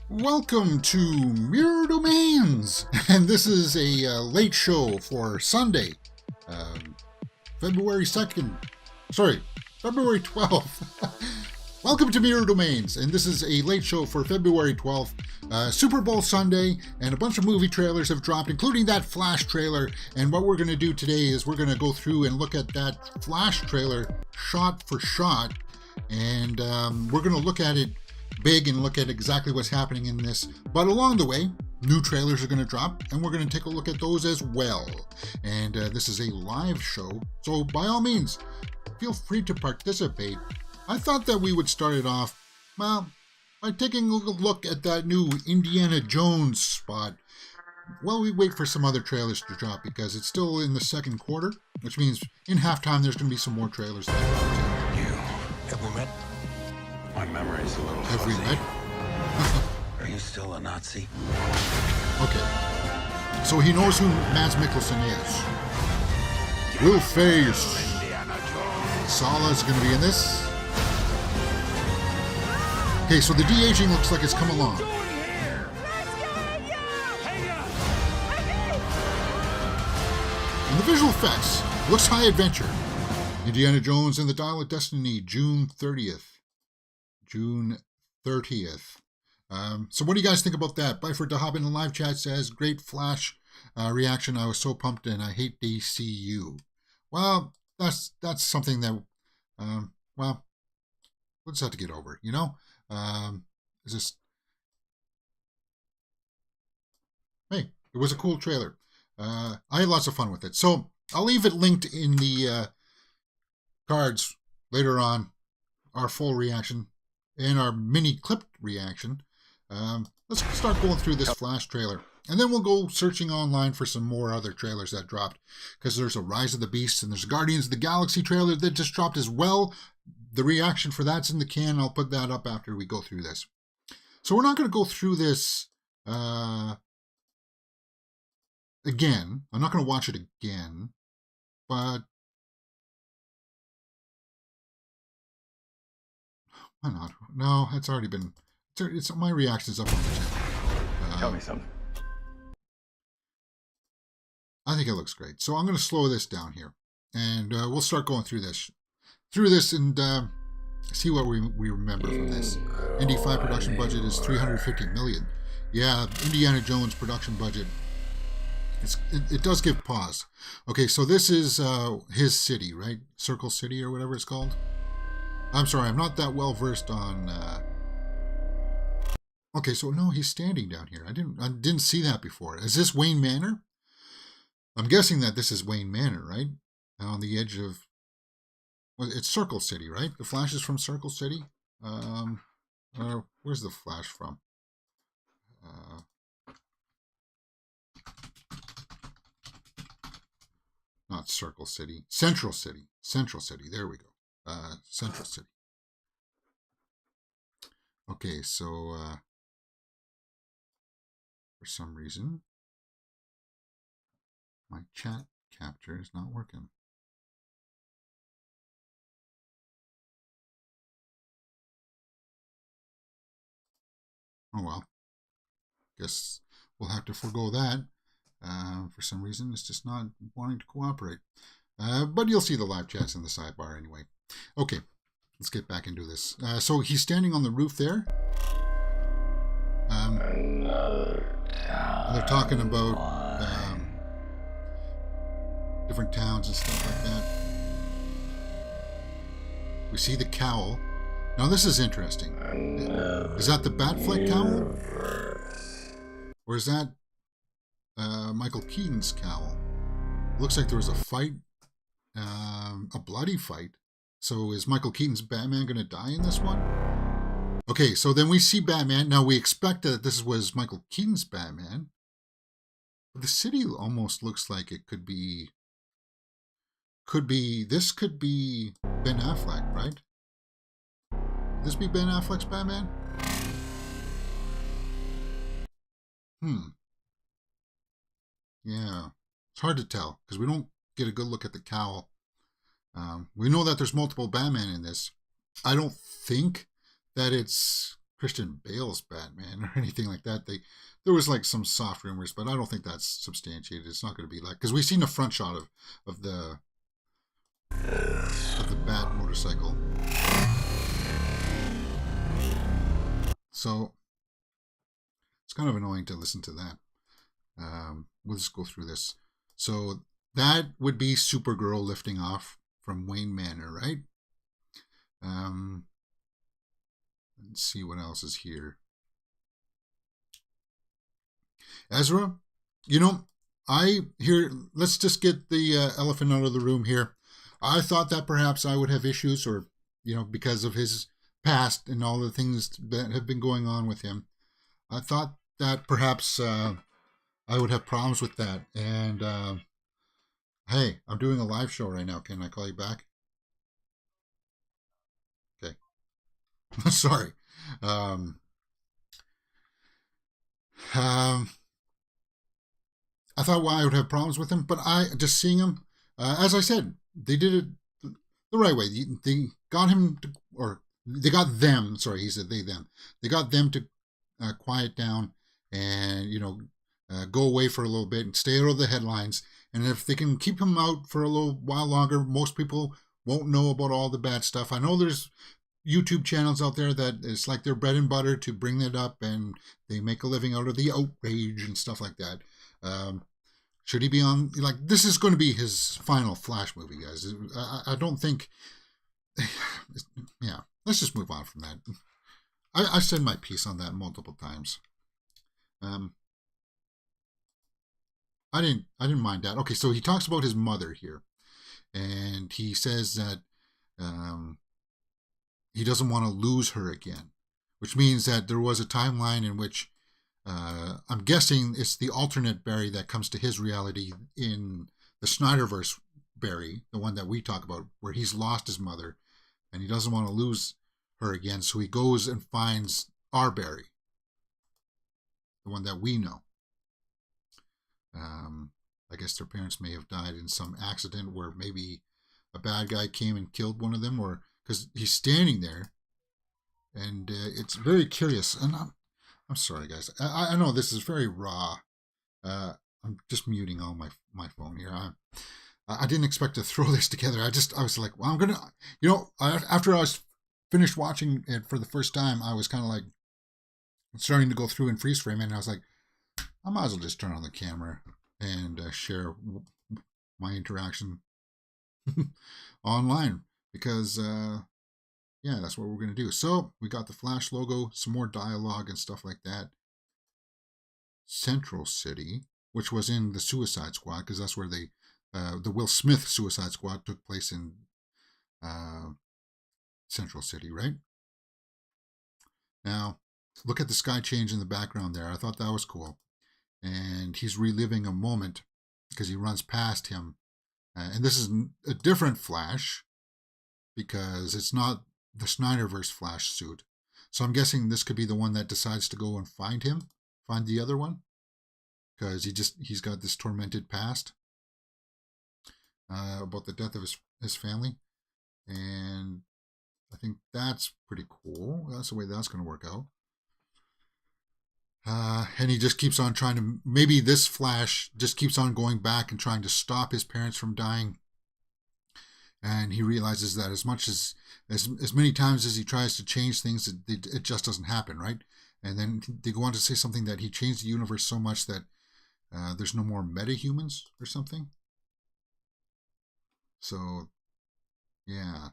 Welcome to Mirror Domains, and this is a late show for Sunday, February 2nd, sorry, February 12th. Welcome to Mirror Domains, and this is a late show for February 12th, Super Bowl Sunday, and a bunch of movie trailers have dropped, including that Flash trailer, and what we're going to do today is we're going to go through and look at that Flash trailer shot for shot, and we're going to look at it big and look at exactly what's happening in this. But along the way, new trailers are going to drop, and we're going to take a look at those as well. And this is a live show, so by all means, feel free to participate. I thought that we would start it off, well, by taking a look at that new Indiana Jones spot. Well, we wait for some other trailers to drop because it's still in the second quarter, which means in halftime there's going to be some more trailers. Have we met? My memory's a little fuzzy. Have we met? Are you still a Nazi? Okay. So he knows who Mads Mikkelsen is. Will Face. Sala's going to be in this. Okay, so the de-aging looks like it's come along. And the visual effects looks high adventure. Indiana Jones and the Dial of Destiny, June 30th. June 30th. So what do you guys think about that? Byford DeHob in the live chat says, great Flash reaction. I was so pumped and I hate DCU. Well, that's something that, well, we'll just have to get over, you know? It's just, hey, it was a cool trailer. I had lots of fun with it. So I'll leave it linked in the cards later on, our full reaction. In our mini clip reaction, let's start going through this Flash trailer. And then we'll go searching online for some more other trailers that dropped. Because there's a Rise of the Beasts and there's a Guardians of the Galaxy trailer that just dropped as well. The reaction for that's in the can. I'll put that up after we go through this. So we're not going to go through this again. I'm not going to watch it again. But why not? No, it's already been. It's my reaction's up on the channel. Tell me something. I think it looks great. So I'm going to slow this down here, and we'll start going through this, and see what we remember from this. Indy 5 production budget is $350 million. Yeah, Indiana Jones production budget. It does give pause. Okay, so this is his city, right? Circle City or whatever it's called. I'm sorry, I'm not that well versed on. Okay, so no, he's standing down here. I didn't see that before. Is this Wayne Manor? I'm guessing that this is Wayne Manor, right? On the edge of. Well, it's Circle City, right? The Flash is from Circle City. Where's the Flash from? Not Circle City. Central City. Central City. There we go. Central City. Okay, so for some reason my chat capture is not working. Oh well, guess we'll have to forego that. For some reason it's just not wanting to cooperate. But you'll see the live chats in the sidebar anyway. Okay, let's get back into this. So he's standing on the roof there. They're talking about different towns and stuff like that. We see the cowl. Now this is interesting. Is that the Batfleck cowl? Or is that Michael Keaton's cowl? Looks like there was a fight, a bloody fight. So is Michael Keaton's Batman going to die in this one? Okay, so then we see Batman. Now we expect that this was Michael Keaton's Batman. But the city almost looks like it could be, this could be Ben Affleck, right? Could this be Ben Affleck's Batman? Yeah, it's hard to tell because we don't get a good look at the cowl. We know that there's multiple Batman in this. I don't think that it's Christian Bale's Batman or anything like that. There was like some soft rumors, but I don't think that's substantiated. It's not going to be like, because we've seen a front shot of the Bat motorcycle. So it's kind of annoying to listen to that. We'll just go through this. So that would be Supergirl lifting off from Wayne Manor, right? Let's see what else is here. Ezra, let's just get the elephant out of the room here. I thought that perhaps I would have issues, or, because of his past and all the things that have been going on with him. I thought that perhaps I would have problems with that. And hey, I'm doing a live show right now. Can I call you back? Okay. Sorry. I thought I would have problems with him, but just seeing him, as I said, they did it the right way. They got him to, or they got them. Sorry, he said they them. They got them to quiet down and go away for a little bit and stay out of the headlines. And if they can keep him out for a little while longer, most people won't know about all the bad stuff. I know there's YouTube channels out there that it's like their bread and butter to bring it up, and they make a living out of the outrage and stuff like that. Should he be on? Like, this is going to be his final Flash movie, guys. I don't think. Yeah, let's just move on from that. I said my piece on that multiple times. I didn't mind that. Okay, so he talks about his mother here, and he says that he doesn't want to lose her again, which means that there was a timeline in which I'm guessing it's the alternate Barry that comes to his reality in the Snyderverse Barry, the one that we talk about, where he's lost his mother and he doesn't want to lose her again, so he goes and finds our Barry, the one that we know. I guess their parents may have died in some accident where maybe a bad guy came and killed one of them, or because he's standing there, and it's very curious. And I'm sorry, guys. I know this is very raw. I'm just muting all my phone here. I didn't expect to throw this together. I was like, well, I'm gonna, after I was finished watching it for the first time, I was kind of like starting to go through and freeze frame it, and I was like, I might as well just turn on the camera and share my interaction online, because yeah, that's what we're going to do. So we got the Flash logo, some more dialogue and stuff like that. Central City, which was in the Suicide Squad, because that's where the Will Smith Suicide Squad took place in Central City, right? Now, look at the sky change in the background there. I thought that was cool. And he's reliving a moment because he runs past him. And this is a different Flash, because it's not the Snyderverse Flash suit. So I'm guessing this could be the one that decides to go and find the other one, because he's got this tormented past about the death of his family. And I think that's pretty cool. That's the way that's going to work out. And he just keeps on trying to, maybe this Flash just keeps on going back and trying to stop his parents from dying. And he realizes that as many times as he tries to change things, it just doesn't happen, right? And then they go on to say something that he changed the universe so much that there's no more metahumans or something. So, yeah.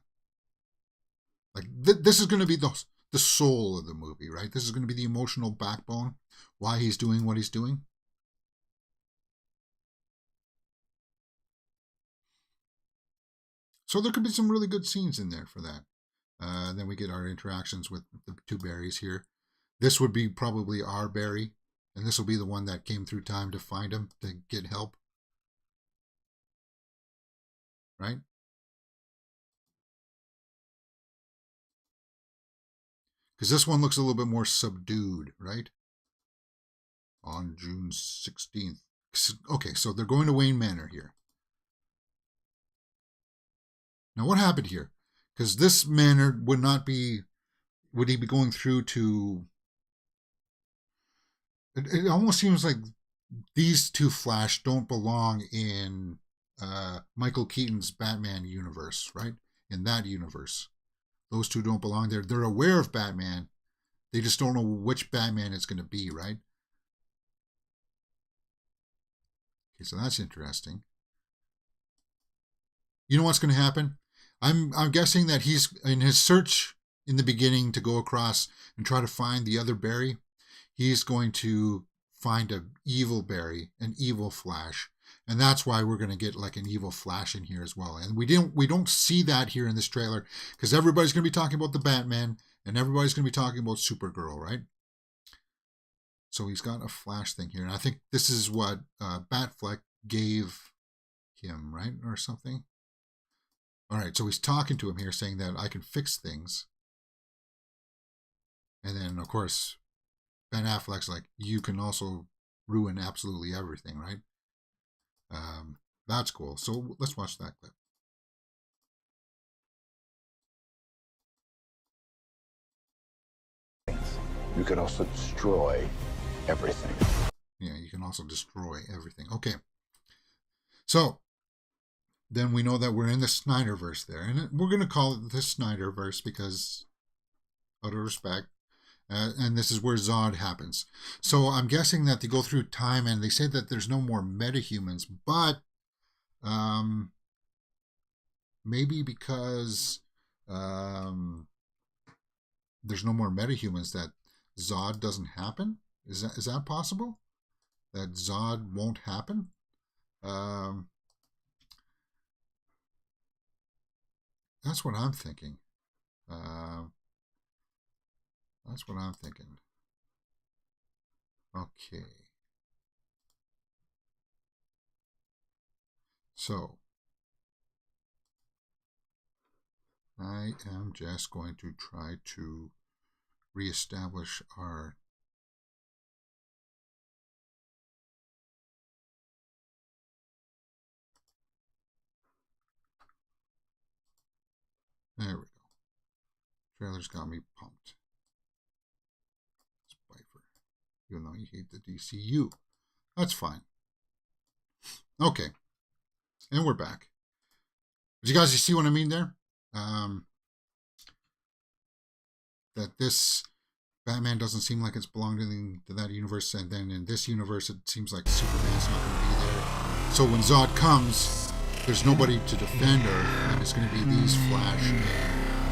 Like, this is going to be the soul of the movie, right? This is going to be the emotional backbone, why he's doing what he's doing. So there could be some really good scenes in there for that. Then we get our interactions with the two Barrys here. This would be probably our Barry, and this will be the one that came through time to find him, to get help. Right? Because this one looks a little bit more subdued, right? On June 16th. Okay, so they're going to Wayne Manor here. Now, what happened here? Because this manor would not be would he be going through to... It almost seems like these two Flash don't belong in Michael Keaton's Batman universe, right? In that universe. Those two don't belong there. They're aware of Batman. They just don't know which Batman it's going to be, right? Okay, so that's interesting. You know what's going to happen? I'm guessing that he's in his search in the beginning to go across and try to find the other Barry. He's going to find an evil Barry, an evil Flash, and that's why we're going to get like an evil Flash in here as well. And we don't see that here in this trailer because everybody's going to be talking about the Batman and everybody's going to be talking about Supergirl, right? So he's got a Flash thing here, and I think this is what Batfleck gave him, right, or something. All right, so he's talking to him here, saying that I can fix things, and then of course Ben Affleck's like, you can also ruin absolutely everything, right? That's cool. So let's watch that clip. You can also destroy everything. Yeah, you can also destroy everything. Okay. So then we know that we're in the Snyderverse there. And we're going to call it the Snyderverse because, out of respect, and this is where Zod happens. So I'm guessing that they go through time and they say that there's no more metahumans, but maybe because there's no more metahumans that Zod doesn't happen? Is that possible? That Zod won't happen? That's what I'm thinking. That's what I'm thinking. Okay. So, I am just going to try to reestablish our... There we go. Trailer's got me pumped. Spifer. Even though you hate the DCU. That's fine. Okay. And we're back. Did you guys see what I mean there? That this Batman doesn't seem like it's belonging to that universe, and then in this universe it seems like Superman's not going to be there. So when Zod comes, there's nobody to defend her, and it's going to be these Flash, and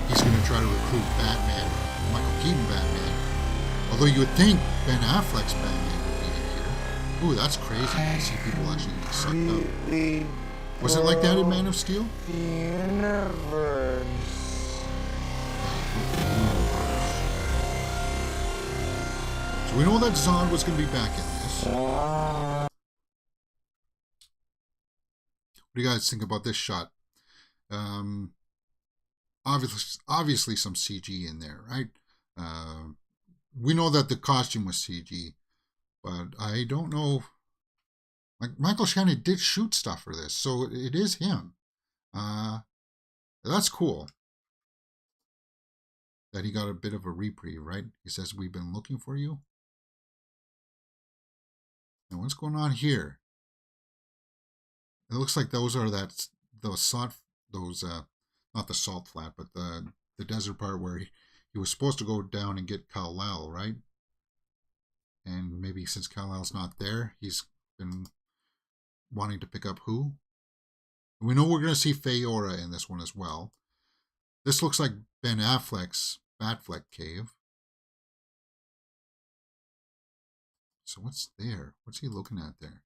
he's going to try to recruit Batman, Michael Keaton Batman. Although you would think Ben Affleck's Batman would be in here. Ooh, that's crazy to see people actually get sucked up. Was it like that in Man of Steel? Universe. So we know that Zod was going to be back in this. What do you guys think about this shot? Obviously some CG in there, right? We know that the costume was CG, but I don't know. Like, Michael Shannon did shoot stuff for this, so it is him. That's cool. That he got a bit of a reprieve, right? He says, we've been looking for you. And what's going on here? It looks like those are not the salt flat, but the desert part where he was supposed to go down and get Kal-El, right? And maybe since Kal-El's not there, he's been wanting to pick up who? We know we're going to see Feyora in this one as well. This looks like Ben Affleck's Batfleck cave. So what's there? What's he looking at there?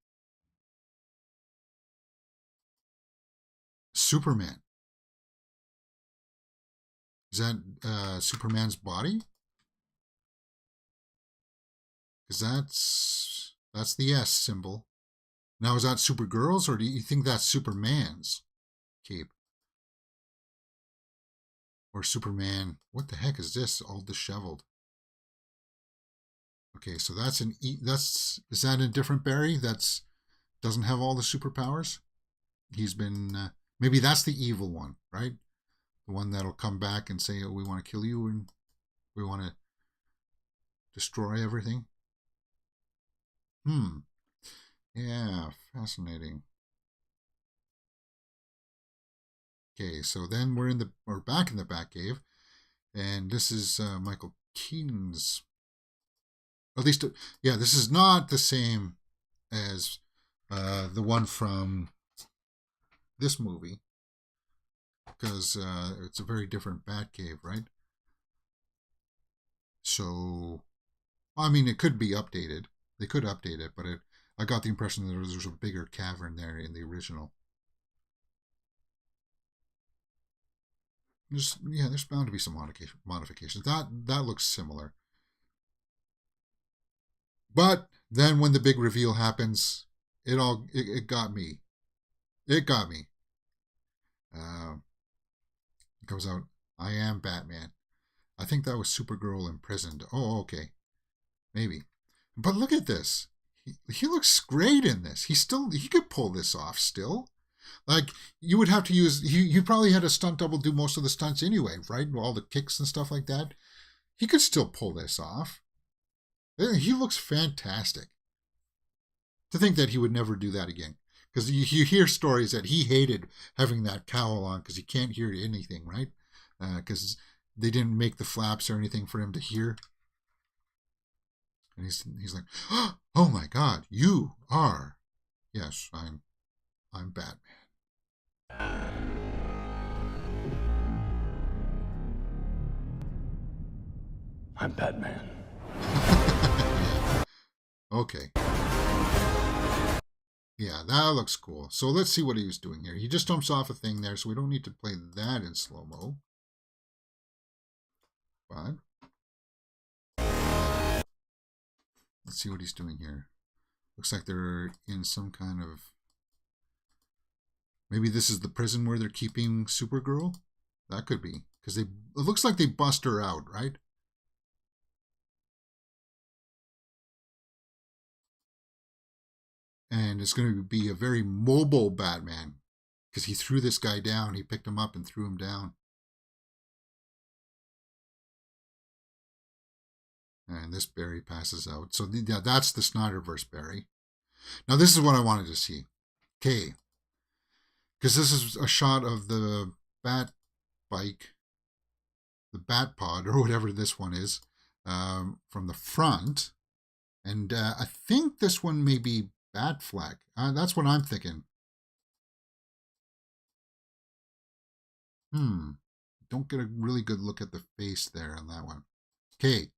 Superman. Is that Superman's body? Because that's the S symbol. Now, is that Supergirl's, or do you think that's Superman's cape? Or Superman? What the heck is this? All disheveled. Okay, so that's is that a different Barry? That's doesn't have all the superpowers. He's been maybe that's the evil one, right? The one that'll come back and say, "Oh, we want to kill you," and We want to destroy everything. Yeah, fascinating. Okay, so then we're back in the Batcave, and this is Michael Keaton's. At least, yeah, this is not the same as the one from this movie, because it's a very different Batcave, right? So, I mean, it could be updated. They could update it, but I got the impression that there was a bigger cavern there in the original. There's bound to be some modifications. That looks similar. But then when the big reveal happens, it got me. It got me. It comes out, I am Batman. I think that was Supergirl imprisoned. Oh, okay. Maybe. But look at this. He looks great in this. He could pull this off still. Like, you would have to use, you probably had a stunt double do most of the stunts anyway, right? All the kicks and stuff like that. He could still pull this off. He looks fantastic. To think that he would never do that again. Because you hear stories that he hated having that cowl on because he can't hear anything, right? Because they didn't make the flaps or anything for him to hear. And he's like, oh my God, you are. Yes, I'm Batman. I'm Batman. Okay. Yeah, that looks cool. So let's see what he was doing here. He just jumps off a thing there, so we don't need to play that in slow-mo. But let's see what he's doing here. Looks like they're in some kind of... Maybe this is the prison where they're keeping Supergirl? That could be. Because it looks like they bust her out, right? And it's going to be a very mobile Batman. Because he threw this guy down. He picked him up and threw him down. And this Barry passes out. So yeah, that's the Snyderverse Barry. Now this is what I wanted to see. Okay. Because this is a shot of the Bat bike, the Bat Pod, or whatever this one is, from the front. And I think this one may be Batfleck. That's what I'm thinking. Don't get a really good look at the face there on that one. Okay.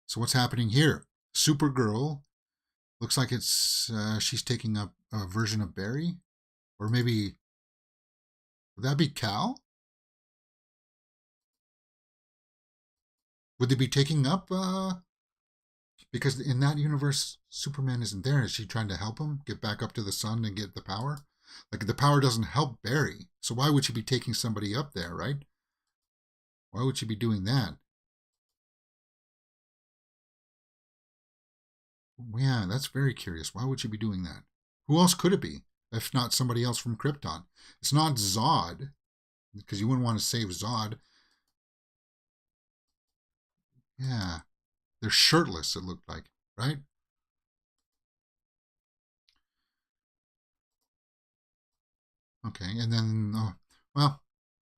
So what's happening here? Supergirl looks like it's she's taking up a version of Barry, or maybe would that be Cal? Would they be taking up? Because in that universe, Superman isn't there. Is she trying to help him get back up to the sun and get the power? Like the power doesn't help Barry, so why would she be taking somebody up there, right? Why would she be doing that? Yeah, that's very curious. Why would she be doing that? Who else could it be, if not somebody else from Krypton? It's not Zod, because you wouldn't want to save Zod. Yeah, they're shirtless, it looked like, right? Okay, and then, well,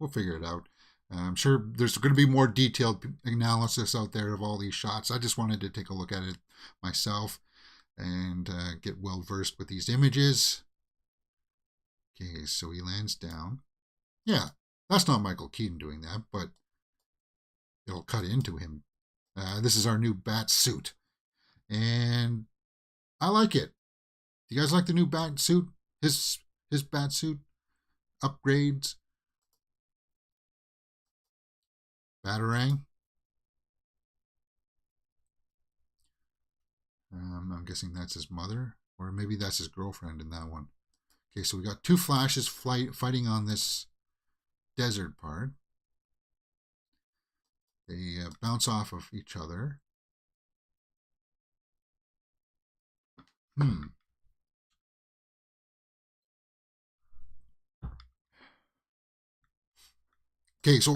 we'll figure it out. I'm sure there's going to be more detailed analysis out there of all these shots. I just wanted to take a look at it myself and get well versed with these images. Okay, so he lands down. Yeah, that's not Michael Keaton doing that, but it'll cut into him. This is our new bat suit, and I like it. Do you guys like the new bat suit? His bat suit upgrades. Batarang. I'm guessing that's his mother, or maybe that's his girlfriend in that one. Okay, so we got two Flashes fighting on this desert part. They bounce off of each other. Okay, so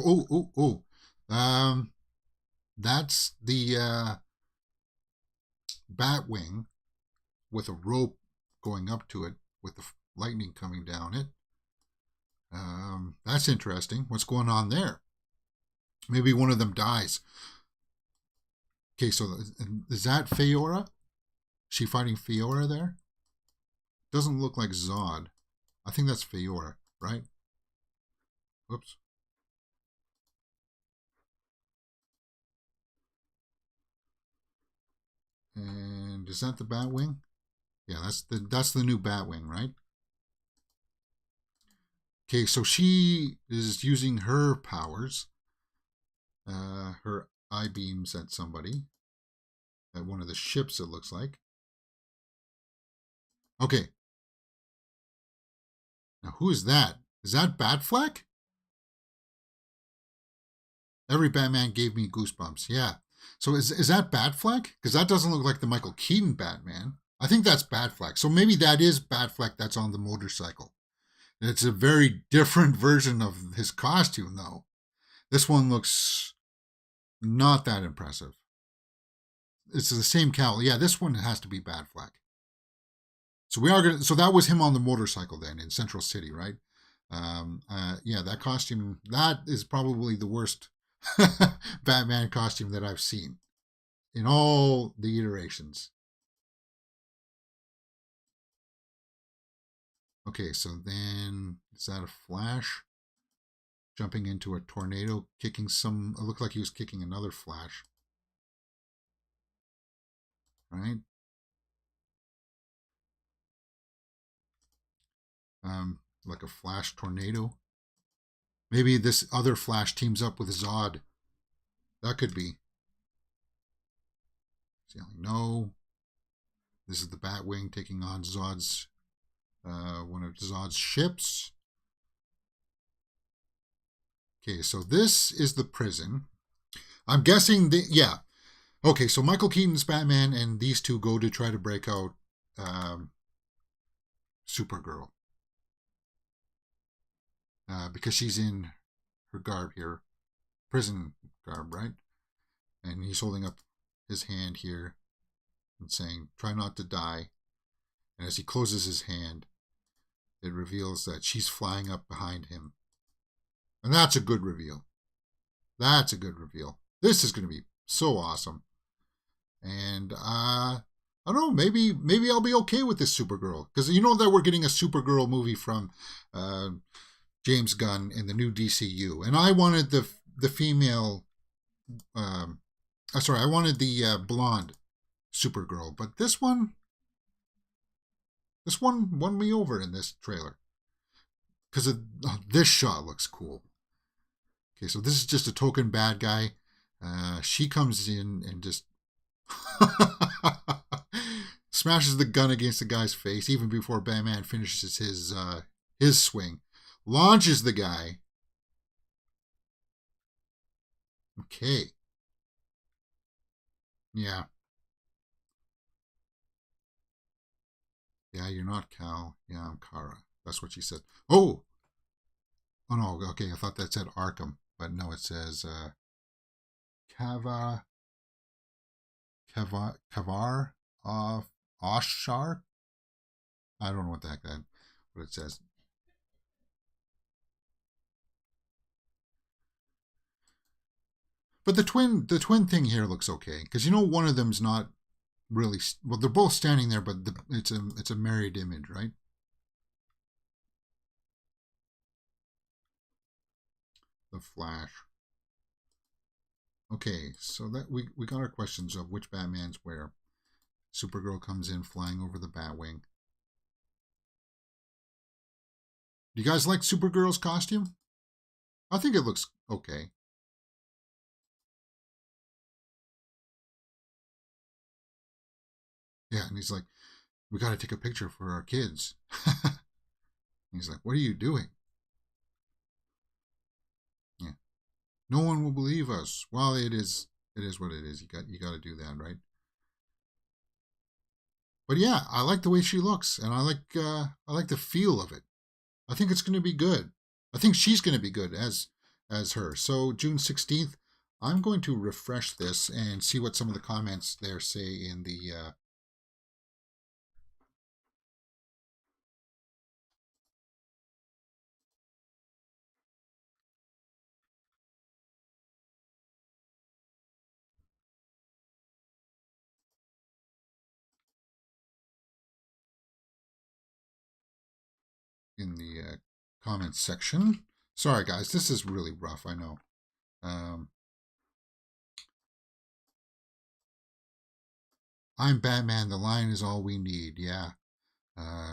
That's the bat wing with a rope going up to it with the lightning coming down it. That's interesting. What's going on there? Maybe one of them dies. Okay, so is that Feora? Is she fighting Feora there? Doesn't look like Zod. I think that's Feora, right? Whoops. And is that the Batwing? Yeah, that's the new Batwing, right? Okay, so she is using her powers. Her eye beams at somebody. At one of the ships, it looks like. Okay. Now, who is that? Is that Batfleck? Every Batman gave me goosebumps. Yeah. So is that Batfleck? Because that doesn't look like the Michael Keaton Batman. I think that's Batfleck. So maybe that is Batfleck that's on the motorcycle. It's a very different version of his costume, though. This one looks not that impressive. It's the same cowl. Yeah, this one has to be Batfleck. So we are gonna. So that was him on the motorcycle then in Central City, right? Yeah, that costume. That is probably the worst Batman costume that I've seen in all the iterations. Okay, so then is that a Flash jumping into a tornado, kicking some? It looked like he was kicking another Flash, right? Like a Flash tornado. Maybe this other Flash teams up with Zod. That could be. No. This is the Batwing taking on Zod's one of Zod's ships. Okay, so this is the prison. I'm guessing yeah. Okay, so Michael Keaton's Batman and these two go to try to break out Supergirl. Because she's in her garb here, prison garb, right? And he's holding up his hand here and saying, try not to die. And as he closes his hand, it reveals that she's flying up behind him. And that's a good reveal. That's a good reveal. This is going to be so awesome. And I don't know, maybe I'll be okay with this Supergirl. Because you know that we're getting a Supergirl movie from James Gunn in the new DCU. And I wanted the female, I wanted the blonde Supergirl. But this one won me over in this trailer. Because this shot looks cool. Okay, so this is just a token bad guy. She comes in and just smashes the gun against the guy's face even before Batman finishes his swing. Launches the guy. Okay. Yeah. Yeah, you're not Cal. Yeah, I'm Kara. That's what she said. Oh no, okay, I thought that said Arkham. But no, it says Kavar of Oshar. I don't know what the heck what it says. But the twin thing here looks okay because one of them's not really well. They're both standing there, but it's a married image, right? The Flash. Okay, so that we got our questions of which Batman's where. Supergirl comes in flying over the Batwing. Do you guys like Supergirl's costume? I think it looks okay. Yeah, and he's like, we got to take a picture for our kids. He's like, what are you doing? Yeah. No one will believe us. Well, it is what it is. You got to do that, right? But yeah, I like the way she looks, and I like the feel of it. I think it's going to be good. I think she's going to be good as her. So June 16th, I'm going to refresh this and see what some of the comments there say in the comments section. Sorry, guys, this is really rough. I know. I'm Batman. The line is all we need. Yeah.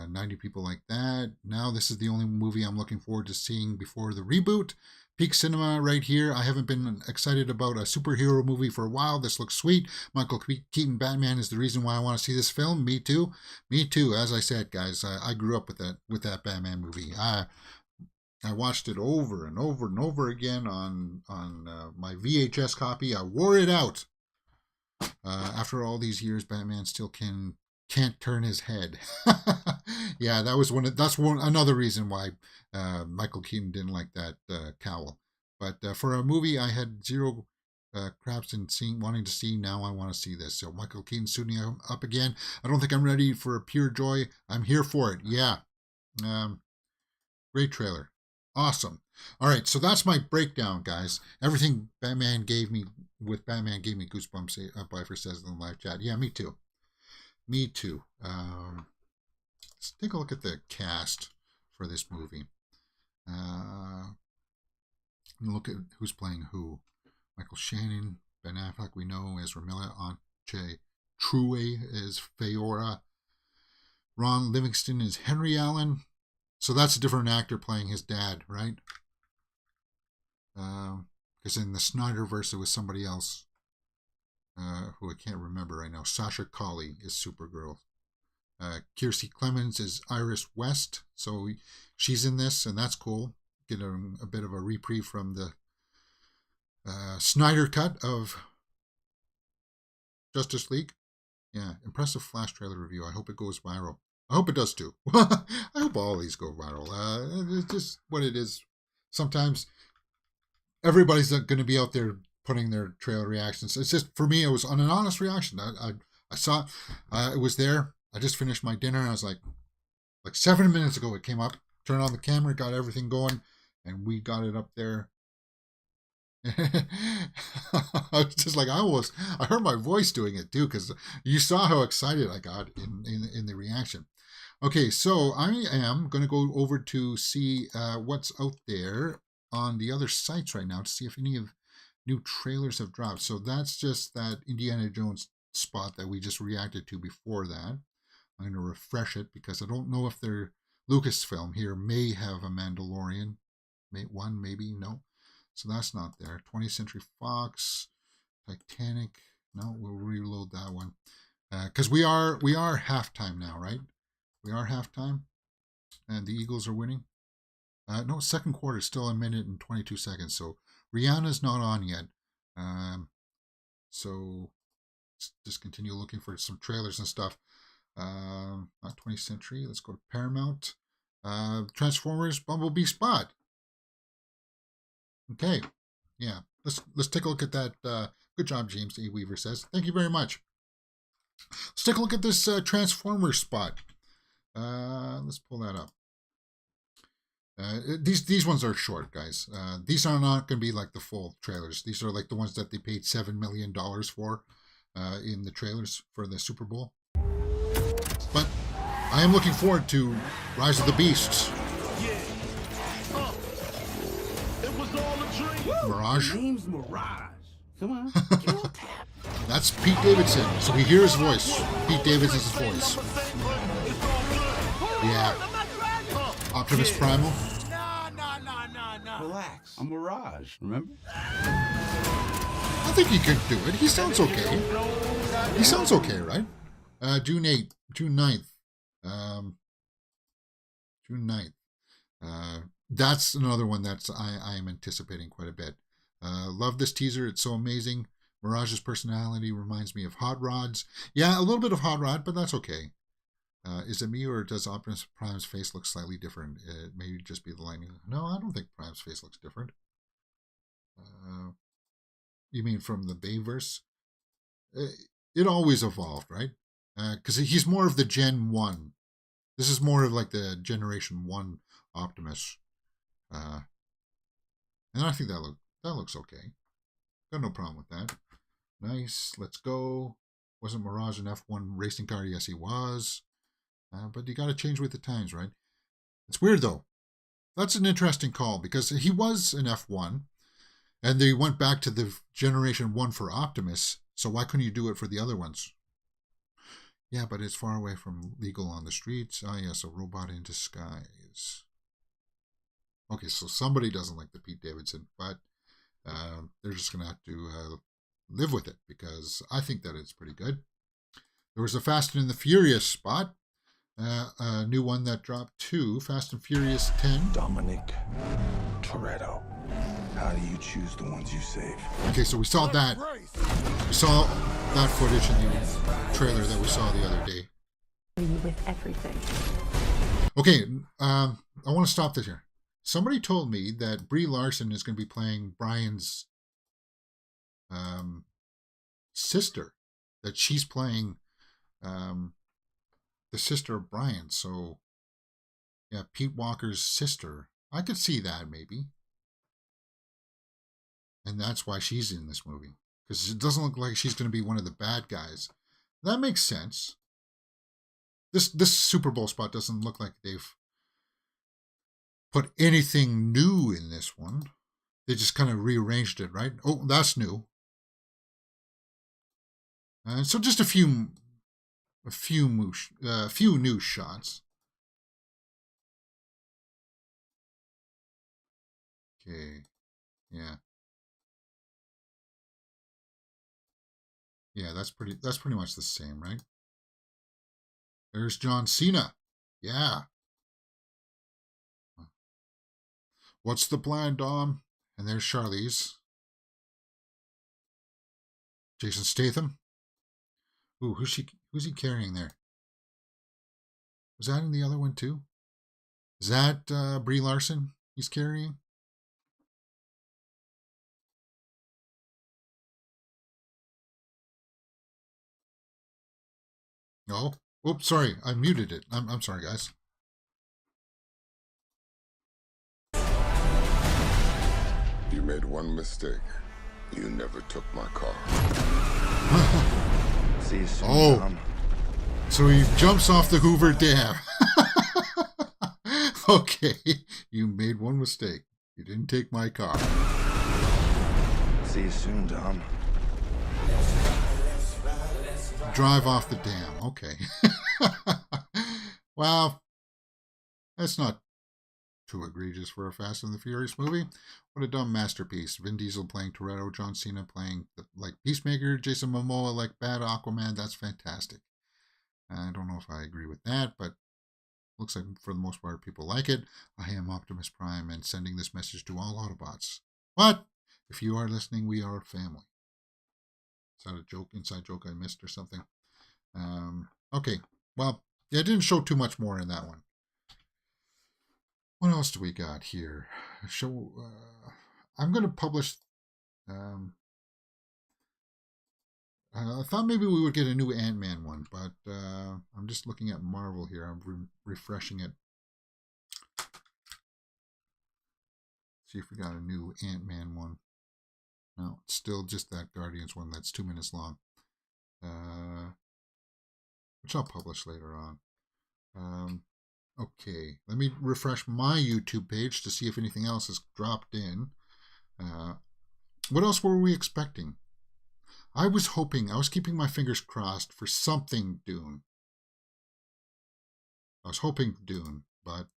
90 people like that. Now this is the only movie I'm looking forward to seeing before the reboot. Peak cinema right here. I haven't been excited about a superhero movie for a while. This looks sweet. Michael Keaton Batman is the reason why I want to see this film. Me too. Me too. As I said, guys, I grew up with that Batman movie. I watched it over and over and over again on my VHS copy. I wore it out. After all these years, Batman still can't turn his head. Yeah, that's another reason why Michael Keaton didn't like that cowl. But for a movie I had zero craps in wanting to see, now I want to see this. So Michael Keaton suiting up again. I don't think I'm ready for a pure joy. I'm here for it. Yeah. Great trailer. Awesome. All right, so that's my breakdown, guys. Everything Batman gave me goosebumps. Bifer says in the live chat. Yeah, me too. Me too. Let's take a look at the cast for this movie. Look at who's playing who. Michael Shannon, Ben Affleck, we know, as Ramila, Anche True is Feora. Ron Livingston is Henry Allen. So that's a different actor playing his dad, right? Because in the Snyderverse, it was somebody else who I can't remember right now. Sasha Calle is Supergirl. Kiersey Clemens is Iris West. So she's in this, and that's cool. Get a bit of a reprieve from the Snyder cut of Justice League. Yeah, impressive Flash trailer review. I hope it goes viral. I hope it does too. I hope all these go viral. It's just what it is. Sometimes everybody's going to be out there putting their trailer reactions. It's just, for me, it was an honest reaction. I saw it was there. I just finished my dinner and I was like 7 minutes ago it came up. Turned on the camera, got everything going, and we got it up there. I was just like, I heard my voice doing it too, because you saw how excited I got in the reaction. Okay, so I am going to go over to see what's out there on the other sites right now to see if any of new trailers have dropped. So that's just that Indiana Jones spot that we just reacted to before that. I'm going to refresh it because I don't know if their Lucasfilm here may have a Mandalorian. Maybe, no. So that's not there. 20th Century Fox, Titanic. No, we'll reload that one. Because we are halftime now, right? We are halftime. And the Eagles are winning. No, second quarter, still 1 minute and 22 seconds. So Rihanna's not on yet. So let's just continue looking for some trailers and stuff. Not 20th Century. Let's go to Paramount. Transformers Bumblebee spot. Okay. Yeah. Let's take a look at that. Good job, James A. Weaver says. Thank you very much. Let's take a look at this Transformers spot. Let's pull that up. These ones are short, guys. These are not going to be like the full trailers. These are like the ones that they paid $7 million for in the trailers for the Super Bowl. But I am looking forward to Rise of the Beasts. Mirage. Name's Mirage. Come on. That's Pete Davidson. So we hear his voice. Pete Davidson's voice. Yeah. Optimus Primal. Relax. I'm Mirage, remember? I think he could do it. He sounds okay. He sounds okay, right? June 9th. June 9th. That's another one that's I am anticipating quite a bit. Love this teaser. It's so amazing. Mirage's personality reminds me of Hot Rod's. Yeah, a little bit of Hot Rod, but that's okay. Is it me, or does Optimus Prime's face look slightly different? It may just be the lighting. No, I don't think Prime's face looks different. You mean from the Bayverse? It always evolved, right? Because he's more of the Gen 1. This is more of like the Generation 1 Optimus. And I think that looks okay. Got no problem with that. Nice. Let's go. Wasn't Mirage an F1 racing car? Yes, he was. But you got to change with the times, right? It's weird, though. That's an interesting call because he was an F1, and they went back to the Generation 1 for Optimus, so why couldn't you do it for the other ones? Yeah, but it's far away from legal on the streets. Ah, yes, a robot in disguise. Okay, so somebody doesn't like the Pete Davidson, but they're just going to have to live with it because I think that it's pretty good. There was a Fast and the Furious spot. A new one that dropped too, Fast and Furious 10. Dominic Toretto. How do you choose the ones you save? Okay, so we saw that. We saw that footage in the trailer that we saw the other day. With everything. Okay, I want to stop this here. Somebody told me that Brie Larson is going to be playing Brian's sister. That she's playing the sister of Brian. So, yeah, Pete Walker's sister. I could see that maybe. And that's why she's in this movie. Because it doesn't look like she's going to be one of the bad guys. That makes sense. This Super Bowl spot doesn't look like they've put anything new in this one. They just kind of rearranged it, right? Oh, that's new. So just a few new shots. Okay, yeah. Yeah, that's pretty much the same, right? There's John Cena. Yeah. What's the plan, Dom? And there's Charlize. Jason Statham. Ooh, who's he carrying there? Was that in the other one too? Is that Brie Larson he's carrying? No. Oops, sorry. I muted it. I'm sorry, guys. You made one mistake. You never took my car. See you soon, Oh. Dom. So he jumps off the Hoover Dam. Okay, you made one mistake. You didn't take my car. See you soon, Dom. Drive off the dam. Okay. Well, that's not too egregious for a Fast and the Furious movie. What a dumb masterpiece. Vin Diesel playing Toretto, John Cena playing like Peacemaker, Jason Momoa like Bad Aquaman. That's fantastic. I don't know if I agree with that, but looks like for the most part people like it. I am Optimus Prime and sending this message to all Autobots. But if you are listening, we are a family. Is that a joke, inside joke I missed or something? Okay, well, yeah, I didn't show too much more in that one. What else do we got here? I'm going to publish. I thought maybe we would get a new Ant-Man one, but I'm just looking at Marvel here. I'm refreshing it. See if we got a new Ant-Man one. No, it's still just that Guardians one that's 2 minutes long. Which I'll publish later on. Okay, let me refresh my YouTube page to see if anything else has dropped in. What else were we expecting? I was keeping my fingers crossed for something Dune. I was hoping Dune, but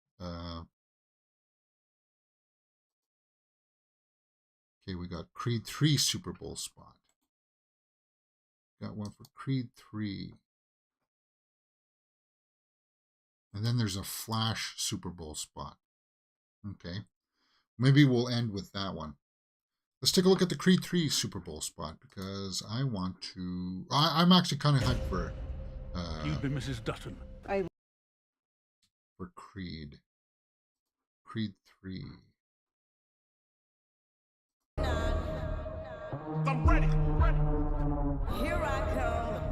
okay, we got Creed 3 Super Bowl spot. Got one for Creed 3. And then there's a Flash Super Bowl spot. Okay. Maybe we'll end with that one. Let's take a look at the Creed 3 Super Bowl spot because I want to... I'm actually kind of hyped for... You've been Mrs. Dutton. For Creed. Creed 3. I'm ready. Here I come.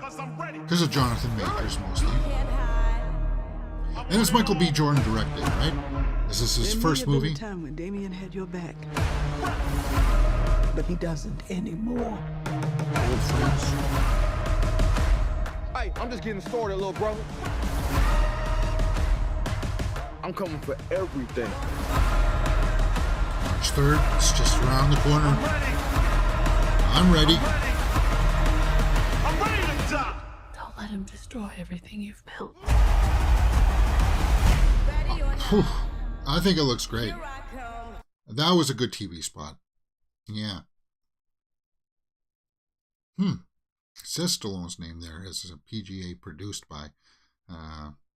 Cause I'm ready. Because of Jonathan Majors mostly. Can't hide. And it's Michael B. Jordan directed, right? Is this his first There may movie? have been a time when Damien had your back, but he doesn't anymore. Old friends. Hey, I'm just getting started, little brother. I'm coming for everything. March 3rd, it's just around the corner. Ready. I'm ready. I'm ready to die. Don't let him destroy everything you've built. Ready or not, Whew. I think it looks great. here I come. That was a good TV spot. Yeah. It says Stallone's name there as a PGA produced by,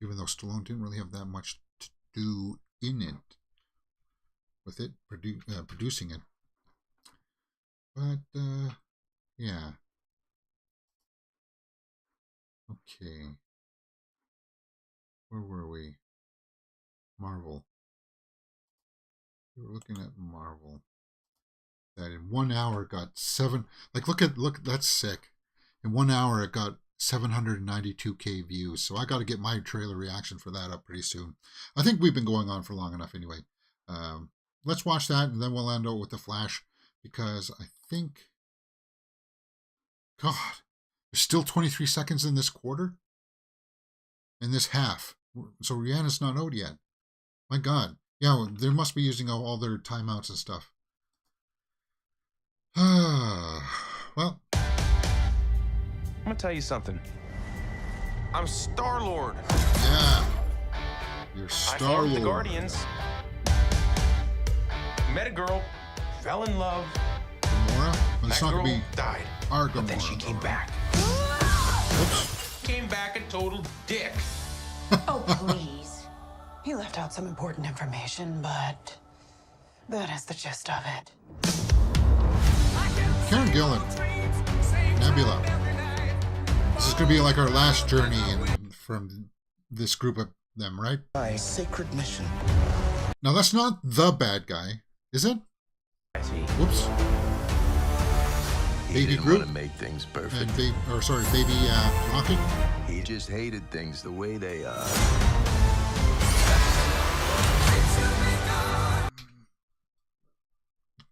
even though Stallone didn't really have that much to do in it, with it, producing it. But, yeah. Okay. Where were we? Marvel. We were looking at Marvel. That in 1 hour got look, that's sick. In 1 hour it got 792K views. So I got to get my trailer reaction for that up pretty soon. I think we've been going on for long enough anyway. Let's watch that and then we'll end out with The Flash, because I think, God, there's still 23 seconds in this quarter, in this half. So Rihanna's not out yet. My God. Yeah, well, they must be using all their timeouts and stuff. Well, I'm gonna tell you something. I'm Star-Lord. yeah. You're I formed the Star-Lord. Guardians. Met a girl, fell in love. Gamora? Well, it's That not girl going to be died. our But then Gamora, she came though, back. Oops. Came back a total dick. Oh, please. He left out some important information, but that is the gist of it. Karen Gillan. Nebula. This is going to be like our last journey from this group of them, right? My sacred mission. Now, that's not the bad guy, is it? I see. Whoops. He Baby didn't Groot? want to make things perfect. And Baby Rocket. He just hated things the way they are.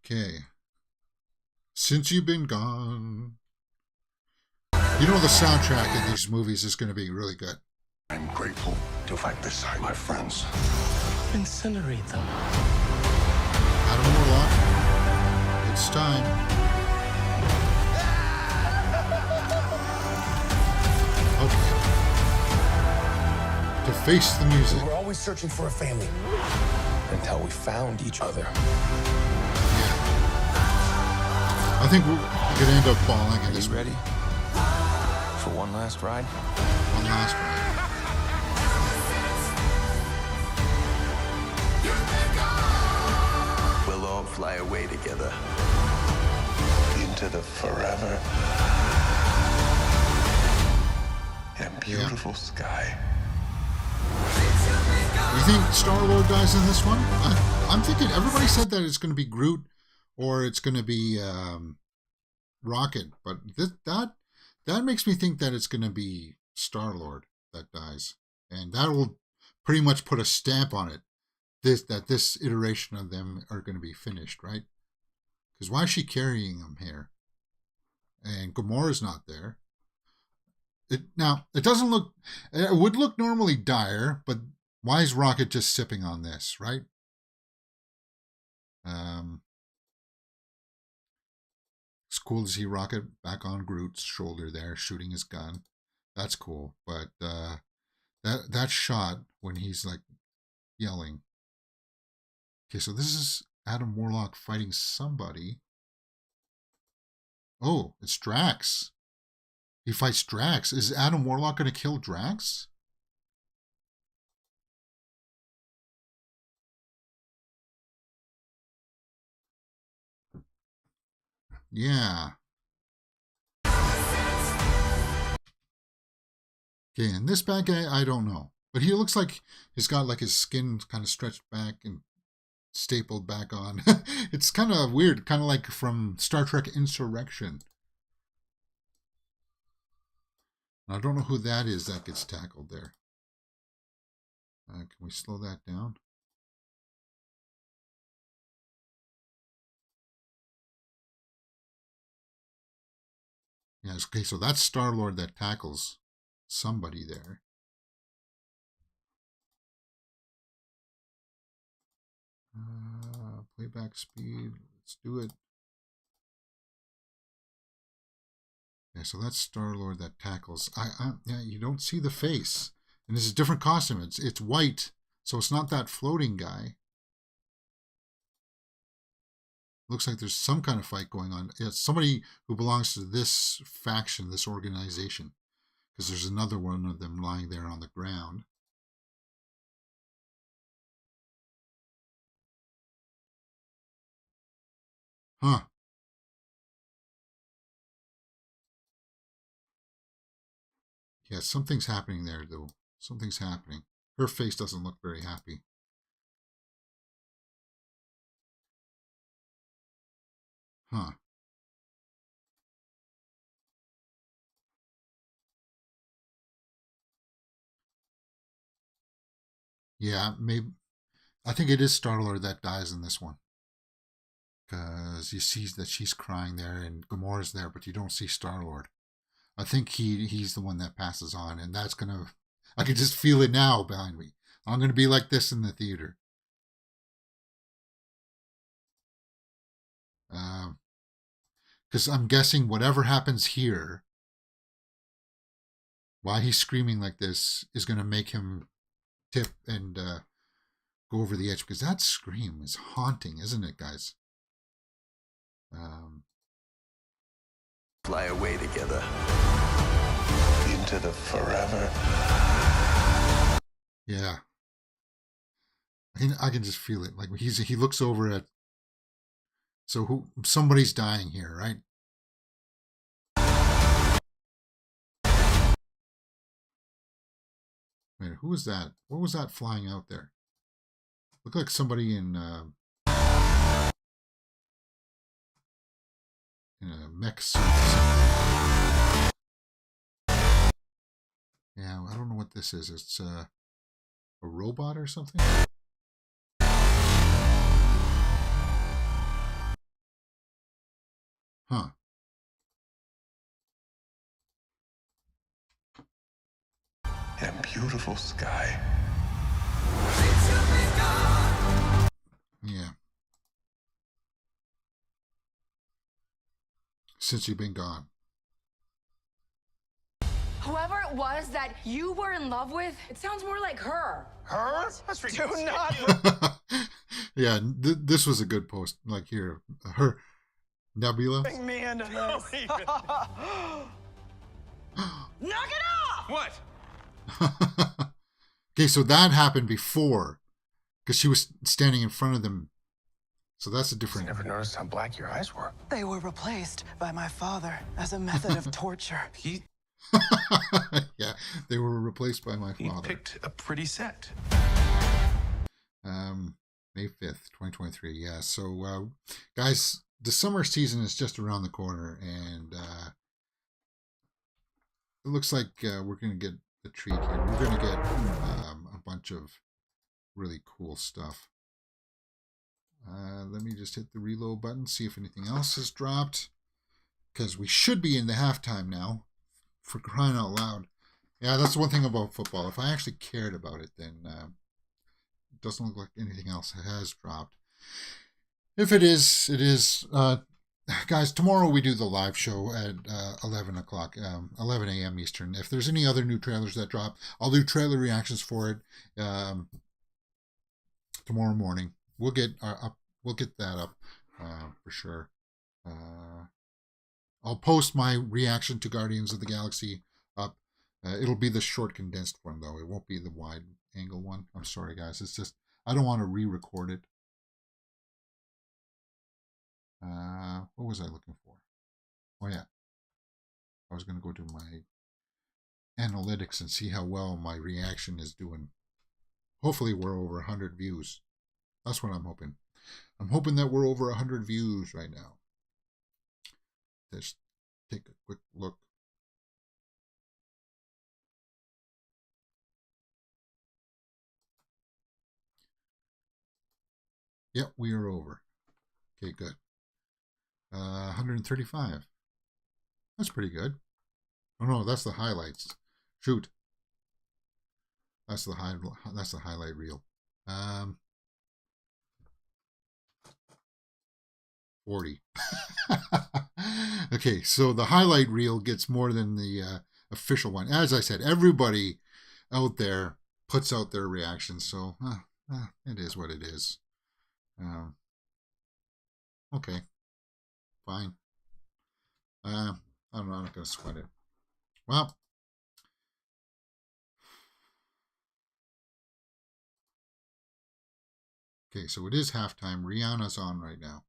Okay. Since you've been gone. You know the soundtrack in these movies is going to be really good. I'm grateful to fight beside my friends. Incinerate them. Adam Warlock. It's time. Okay. To face the music. We're always searching for a family until we found each other. I think we're going to end up falling in this You ready for one last ride? one last one. We'll all fly away together. Into the forever. In a beautiful sky. You think Star-Lord dies in this one? I'm thinking everybody said that it's going to be Groot or it's going to be Rocket, but that makes me think that it's going to be Star-Lord that dies, and that will pretty much put a stamp on it. This iteration of them are going to be finished, right? Because why is she carrying him here? And Gamora's not there. It doesn't look. It would look normally dire, but why is Rocket just sipping on this, right? It's cool to see Rocket back on Groot's shoulder there, shooting his gun. That's cool, but that shot when he's like yelling. Okay, so this is Adam Warlock fighting somebody. Oh, it's Drax. He fights Drax. Is Adam Warlock going to kill Drax? Yeah. Okay, and this bad guy, I don't know. But he looks like he's got like his skin kind of stretched back and stapled back on. It's kind of weird, kind of like from Star Trek Insurrection. I don't know who that is that gets tackled there. Can we slow that down? Yes, okay, so that's Star-Lord that tackles somebody there. Playback speed, let's do it. Yeah, so that's Star-Lord that tackles. Yeah, you don't see the face. And this is a different costume. It's white, so it's not that floating guy. Looks like there's some kind of fight going on. It's somebody who belongs to this faction, this organization. Because there's another one of them lying there on the ground. Huh. Yeah, something's happening there, though. Something's happening. Her face doesn't look very happy. Huh. Yeah, maybe. I think it is Star-Lord that dies in this one. Because you see that she's crying there and Gamora's there, but you don't see Star-Lord. I think he's the one that passes on, and that's going to... I can just feel it now behind me. I'm going to be like this in the theater. Because I'm guessing whatever happens here, why he's screaming like this, is going to make him tip and go over the edge. Because that scream is haunting, isn't it, guys? Fly away together. Into the forever. Yeah. I can just feel it. Like he looks over at... So somebody's dying here, right? Wait, who was that? What was that flying out there? Looked like somebody in a mech suit. Yeah, I don't know what this is. It's a robot or something? Huh. In a beautiful sky. Yeah. Since you've been gone. Whoever it was that you were in love with, it sounds more like her. Her? That's ridiculous. Do not. Yeah, this was a good post. Like here, her Nebula. Me into this. Knock it off! What? Okay, so that happened before, because she was standing in front of them. So that's a different... I never noticed how black your eyes were. They were replaced by my father as a method of torture. Yeah, they were replaced by my He father. picked a pretty set. May 5th, 2023. Yeah, so guys, the summer season is just around the corner, and it looks like we're going to get the treat here. We're going to get a bunch of really cool stuff. Let me just hit the reload button, see if anything else has dropped, because we should be in the halftime now, for crying out loud. Yeah, that's one thing about football. If I actually cared about it, then it doesn't look like anything else has dropped. If it is, it is. Guys, tomorrow we do the live show at 11 o'clock, 11 a.m. Eastern. If there's any other new trailers that drop, I'll do trailer reactions for it tomorrow morning. We'll get that up for sure. I'll post my reaction to Guardians of the Galaxy up. It'll be the short condensed one though. It won't be the wide angle one. I'm sorry guys. It's just I don't want to re-record it. What was I looking for? Oh yeah. I was going to go to my analytics and see how well my reaction is doing. Hopefully we're over 100 views. That's what I'm hoping. I'm hoping that we're over 100 views right now. Let's take a quick look. Yep, we are over. Okay, good. 135. That's pretty good. Oh no, that's the highlights. Shoot. That's the highlight reel. 40. Okay, so the highlight reel gets more than the official one. As I said, everybody out there puts out their reactions, so it is what it is. Okay, fine. I'm not going to sweat it. Well, okay, so it is halftime. Rihanna's on right now.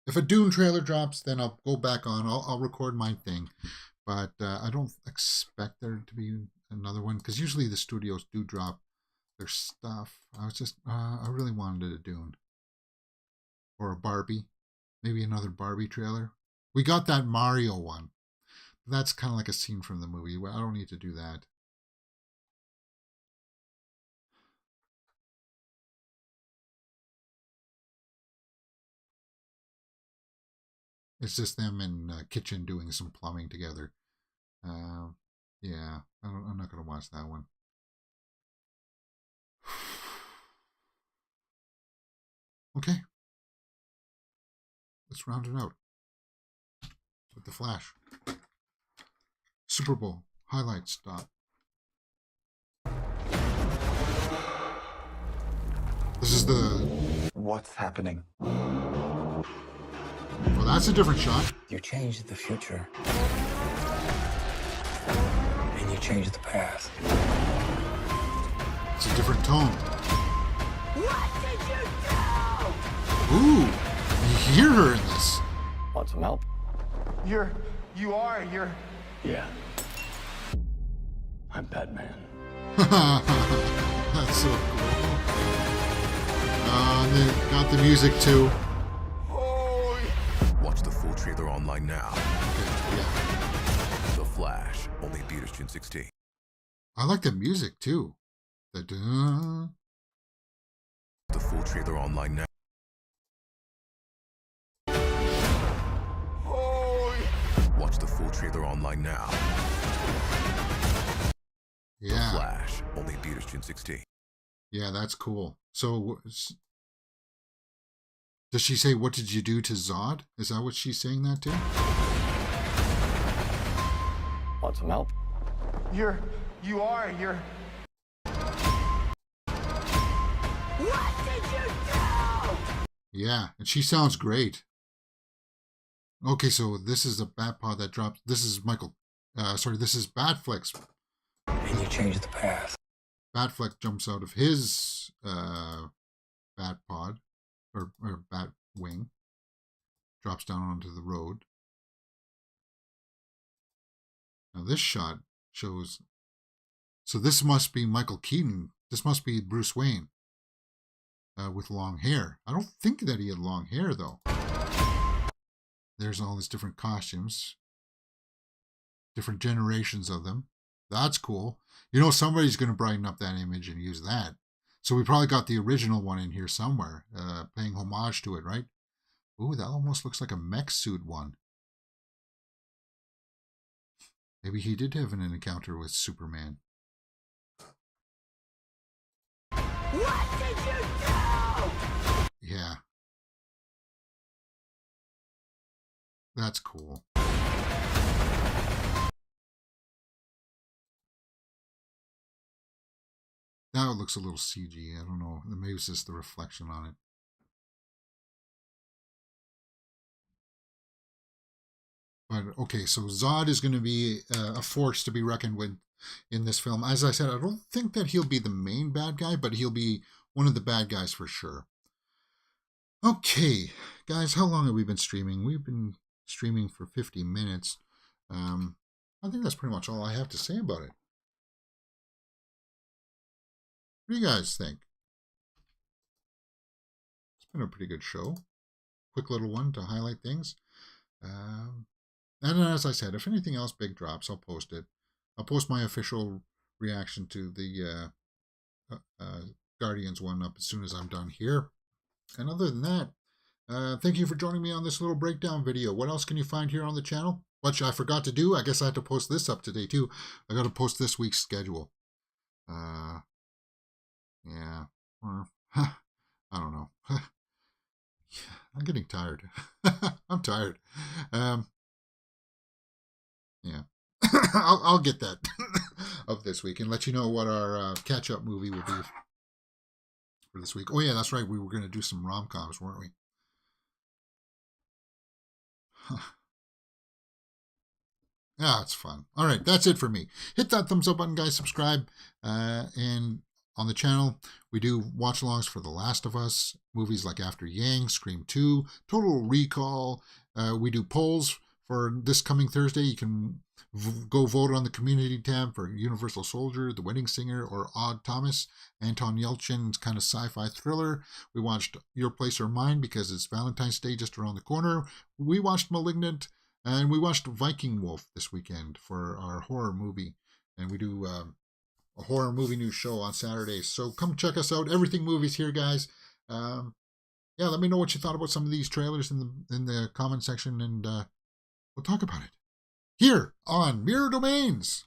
If a Dune trailer drops, then I'll go back on. I'll record my thing. But I don't expect there to be another one, because usually the studios do drop their stuff. I really wanted a Dune. Or a Barbie. Maybe another Barbie trailer. We got that Mario one. That's kind of like a scene from the movie. Well, I don't need to do that. It's just them in the kitchen doing some plumbing together. Yeah, I'm not going to watch that one. Okay. Let's round it out with the Flash. Super Bowl highlights. Stop. This is the... What's happening? Well, that's a different shot. You changed the future. And you changed the past. It's a different tone. What did you do? Ooh, you hear her in this. Want some help? You're... Yeah. I'm Batman. That's so cool. And they got the music too. Watch the full trailer online now. Okay, yeah. The Flash, only theaters June 16. I like the music too. The full trailer online now. Watch the full trailer online now. Yeah. The Flash, only theaters June 16. Yeah, that's cool. So, does she say, "What did you do to Zod"? Is that what she's saying that to? Want some help? You're... What did you do? Yeah, and she sounds great. Okay, so this is a Batpod that drops. This is this is Batfleck's. And you changed the past. Batfleck jumps out of his Batpod, or Batwing, drops down onto the road. Now this shot shows, so this must be Michael Keaton. This must be Bruce Wayne with long hair. I don't think that he had long hair though. There's all these different costumes, different generations of them. That's cool. You know, somebody's going to brighten up that image and use that. So we probably got the original one in here somewhere, paying homage to it, right? Ooh, that almost looks like a mech suit one. Maybe he did have an encounter with Superman. What did you do? Yeah. That's cool. Now it looks a little CG. I don't know. Maybe it's just the reflection on it. But okay, so Zod is going to be a force to be reckoned with in this film. As I said, I don't think that he'll be the main bad guy, but he'll be one of the bad guys for sure. Okay, guys, how long have we been streaming? We've been streaming for 50 minutes. I think that's pretty much all I have to say about it. What do you guys think? It's been a pretty good show. Quick little one to highlight things. And as I said, if anything else big drops, I'll post it. I'll post my official reaction to the Guardians one up as soon as I'm done here. And other than that, thank you for joining me on this little breakdown video. What else can you find here on the channel? Which I forgot to do. I guess I had to post this up today too. I got to post this week's schedule. Yeah. I don't know. I'm getting tired. I'm tired. Yeah. I'll get that up this week and let you know what our catch-up movie will be for this week. Oh yeah, that's right. We were going to do some rom-coms, weren't we? Yeah, it's fun. All right, that's it for me. Hit that thumbs up button, guys. Subscribe. And on the channel, we do watch-alongs for The Last of Us, movies like After Yang, Scream 2, Total Recall. We do polls for this coming Thursday. You can go vote on the community tab for Universal Soldier, The Wedding Singer, or Odd Thomas, Anton Yelchin's kind of sci-fi thriller. We watched Your Place or Mine because it's Valentine's Day just around the corner. We watched Malignant, and we watched Viking Wolf this weekend for our horror movie. And we do a horror movie news show on Saturdays. So come check us out. Everything Movies here, guys. Yeah, let me know what you thought about some of these trailers in the comment section, and we'll talk about it here on Mirror Domains.